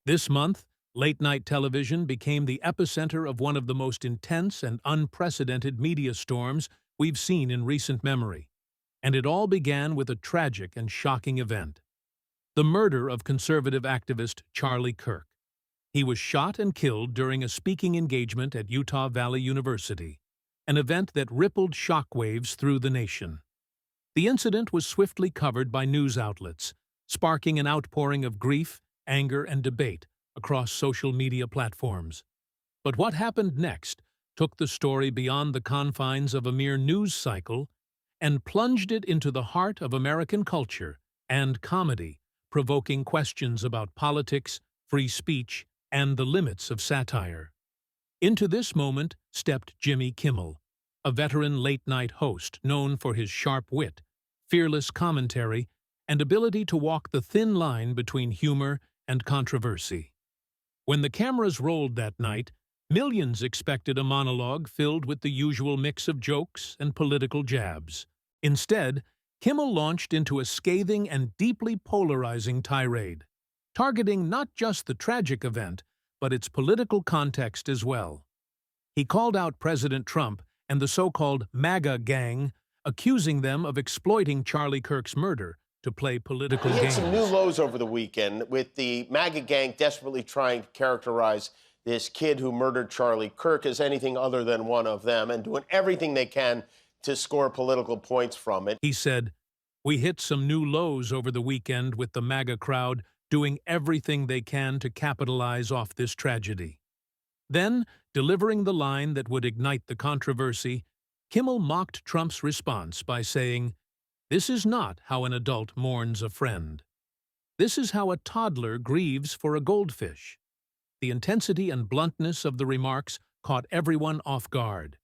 This month, late-night television became the epicenter of one of the most intense and unprecedented media storms we've seen in recent memory. And it all began with a tragic and shocking event: the murder of conservative activist Charlie Kirk. He was shot and killed during a speaking engagement at Utah Valley University, an event that rippled shockwaves through the nation. The incident was swiftly covered by news outlets, sparking an outpouring of grief, anger, and debate across social media platforms. But what happened next took the story beyond the confines of a mere news cycle and plunged it into the heart of American culture and comedy, provoking questions about politics, free speech, and the limits of satire. Into this moment stepped Jimmy Kimmel, a veteran late-night host known for his sharp wit, fearless commentary, and ability to walk the thin line between humor and controversy. When the cameras rolled that night, millions expected a monologue filled with the usual mix of jokes and political jabs. Instead, Kimmel launched into a scathing and deeply polarizing tirade, targeting not just the tragic event, but its political context as well. He called out President Trump and the so-called MAGA gang, accusing them of exploiting Charlie Kirk's murder to play political We hit games. some new lows over the weekend with the MAGA gang desperately trying to characterize this kid who murdered Charlie Kirk as anything other than one of them and doing everything they can to score political points from it. He said, "We hit some new lows over the weekend with the MAGA crowd doing everything they can to capitalize off this tragedy." Then, delivering the line that would ignite the controversy, Kimmel mocked Trump's response by saying, "This is not how an adult mourns a friend. This is how a toddler grieves for a goldfish." The intensity and bluntness of the remarks caught everyone off guard.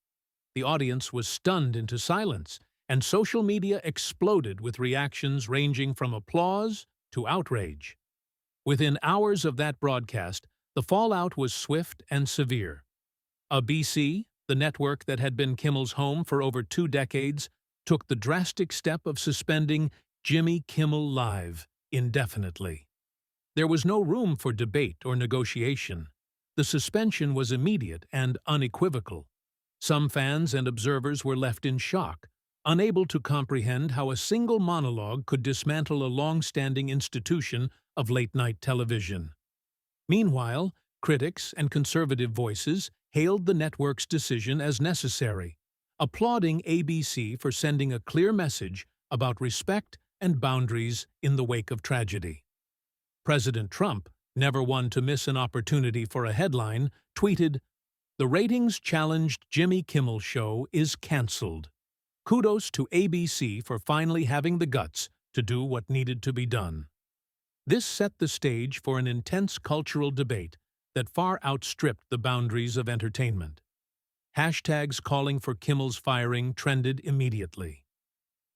The audience was stunned into silence, and social media exploded with reactions ranging from applause to outrage. Within hours of that broadcast, the fallout was swift and severe. ABC, the network that had been Kimmel's home for over 2 decades, took the drastic step of suspending Jimmy Kimmel Live indefinitely. There was no room for debate or negotiation. The suspension was immediate and unequivocal. Some fans and observers were left in shock, unable to comprehend how a single monologue could dismantle a long-standing institution of late-night television. Meanwhile, critics and conservative voices hailed the network's decision as necessary, applauding ABC for sending a clear message about respect and boundaries in the wake of tragedy. President Trump, never one to miss an opportunity for a headline, tweeted, "The ratings-challenged Jimmy Kimmel Show is canceled. Kudos to ABC for finally having the guts to do what needed to be done." This set the stage for an intense cultural debate that far outstripped the boundaries of entertainment. Hashtags calling for Kimmel's firing trended immediately.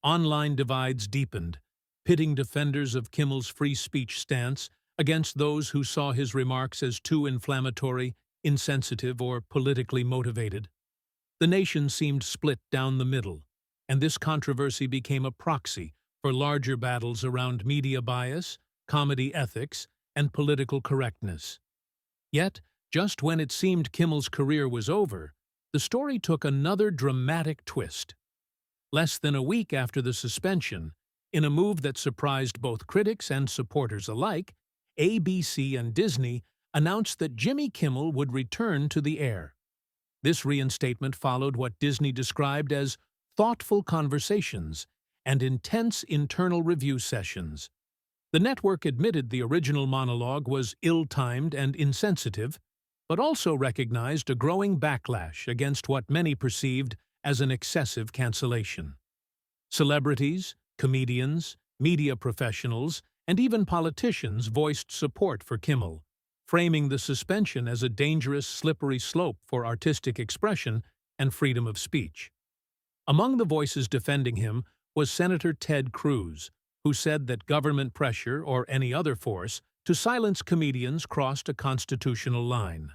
Online divides deepened, pitting defenders of Kimmel's free speech stance against those who saw his remarks as too inflammatory, insensitive, or politically motivated. The nation seemed split down the middle, and this controversy became a proxy for larger battles around media bias, comedy ethics, and political correctness. Yet, just when it seemed Kimmel's career was over, the story took another dramatic twist. Less than a week after the suspension, in a move that surprised both critics and supporters alike, ABC and Disney announced that Jimmy Kimmel would return to the air. This reinstatement followed what Disney described as thoughtful conversations and intense internal review sessions. The network admitted the original monologue was ill-timed and insensitive, but also recognized a growing backlash against what many perceived as an excessive cancellation. Celebrities, comedians, media professionals, and even politicians voiced support for Kimmel, framing the suspension as a dangerous, slippery slope for artistic expression and freedom of speech. Among the voices defending him was Senator Ted Cruz, who said that government pressure or any other force to silence comedians crossed a constitutional line.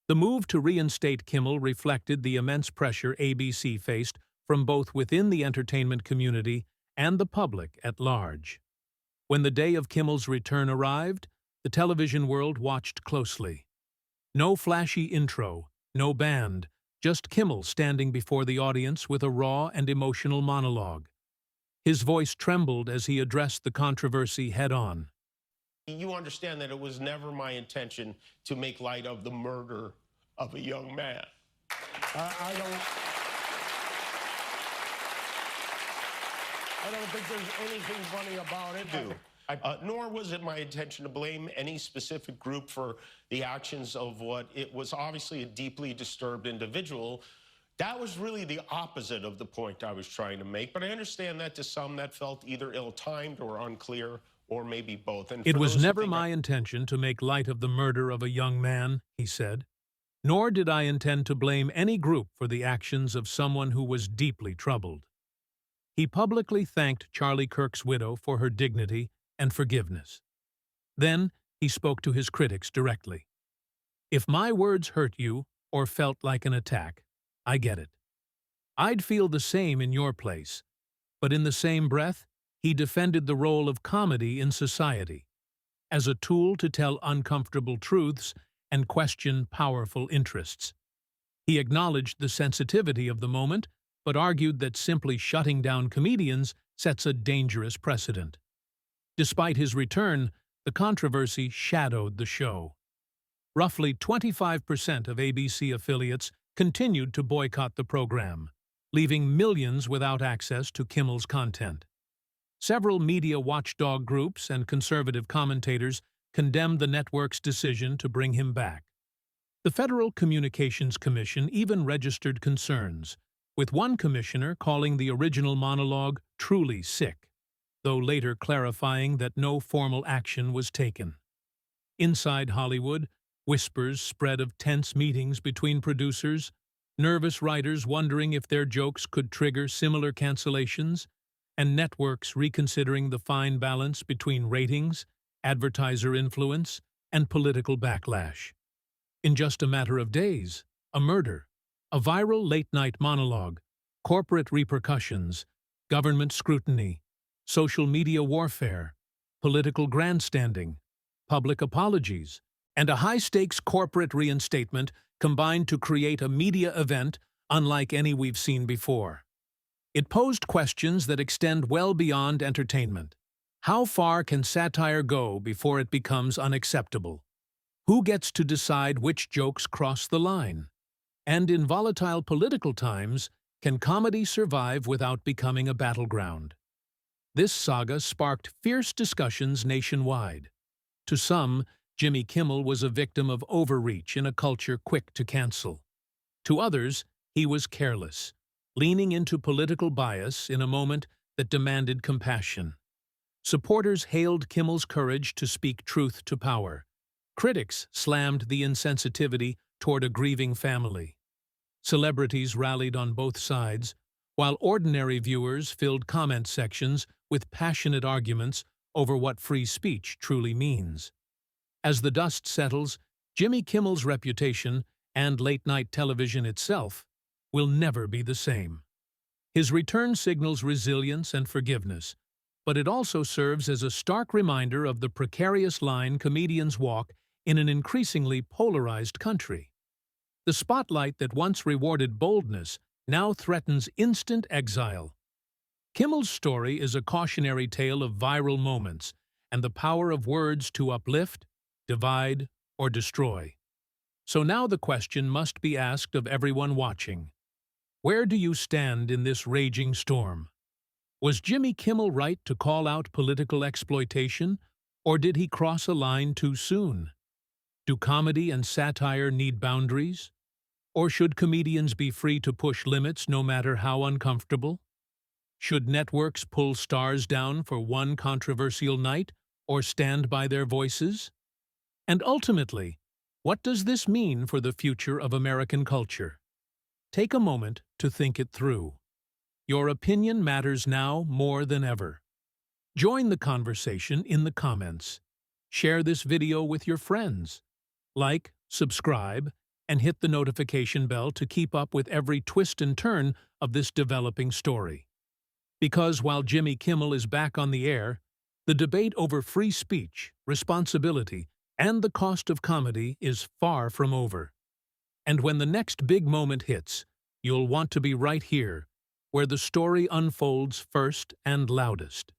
The move to reinstate Kimmel reflected the immense pressure ABC faced from both within the entertainment community and the public at large. When the day of Kimmel's return arrived, the television world watched closely. No flashy intro, no band, just Kimmel standing before the audience with a raw and emotional monologue. His voice trembled as he addressed the controversy head-on. You understand that it was never my intention to make light of the murder of a young man. I don't think there's anything funny about it. Nor was it my intention to blame any specific group for the actions of what it was obviously a deeply disturbed individual. That was really the opposite of the point I was trying to make. But I understand that to some that felt either ill-timed or unclear, or maybe both. And It was never my intention to make light of the murder of a young man, he said. Nor did I intend to blame any group for the actions of someone who was deeply troubled. He publicly thanked Charlie Kirk's widow for her dignity and forgiveness. Then he spoke to his critics directly. If my words hurt you or felt like an attack, I get it. I'd feel the same in your place. But in the same breath, he defended the role of comedy in society as a tool to tell uncomfortable truths and question powerful interests. He acknowledged the sensitivity of the moment, but argued that simply shutting down comedians sets a dangerous precedent. Despite his return, the controversy shadowed the show. Roughly 25% of ABC affiliates continued to boycott the program, leaving millions without access to Kimmel's content. Several media watchdog groups and conservative commentators condemned the network's decision to bring him back. The Federal Communications Commission even registered concerns, with one commissioner calling the original monologue truly sick, though later clarifying that no formal action was taken. Inside Hollywood, whispers spread of tense meetings between producers, nervous writers wondering if their jokes could trigger similar cancellations, and networks reconsidering the fine balance between ratings, advertiser influence, and political backlash. In just a matter of days, a murder, a viral late-night monologue, corporate repercussions, government scrutiny, social media warfare, political grandstanding, public apologies, and a high-stakes corporate reinstatement combined to create a media event unlike any we've seen before. It posed questions that extend well beyond entertainment. How far can satire go before it becomes unacceptable? Who gets to decide which jokes cross the line? And in volatile political times, can comedy survive without becoming a battleground? This saga sparked fierce discussions nationwide. To some, Jimmy Kimmel was a victim of overreach in a culture quick to cancel. To others, he was careless, leaning into political bias in a moment that demanded compassion. Supporters hailed Kimmel's courage to speak truth to power. Critics slammed the insensitivity toward a grieving family. Celebrities rallied on both sides, while ordinary viewers filled comment sections with passionate arguments over what free speech truly means. As the dust settles, Jimmy Kimmel's reputation, and late-night television itself, will never be the same. His return signals resilience and forgiveness, but it also serves as a stark reminder of the precarious line comedians walk in an increasingly polarized country. The spotlight that once rewarded boldness now threatens instant exile. Kimmel's story is a cautionary tale of viral moments and the power of words to uplift, divide, or destroy. So now the question must be asked of everyone watching. Where do you stand in this raging storm? Was Jimmy Kimmel right to call out political exploitation, or did he cross a line too soon? Do comedy and satire need boundaries? Or should comedians be free to push limits no matter how uncomfortable? Should networks pull stars down for one controversial night, or stand by their voices? And ultimately, what does this mean for the future of American culture? Take a moment to think it through. Your opinion matters now more than ever. Join the conversation in the comments. Share this video with your friends. Like, subscribe, and hit the notification bell to keep up with every twist and turn of this developing story. Because while Jimmy Kimmel is back on the air, the debate over free speech, responsibility, And the cost of comedy is far from over. And when the next big moment hits, you'll want to be right here, where the story unfolds first and loudest.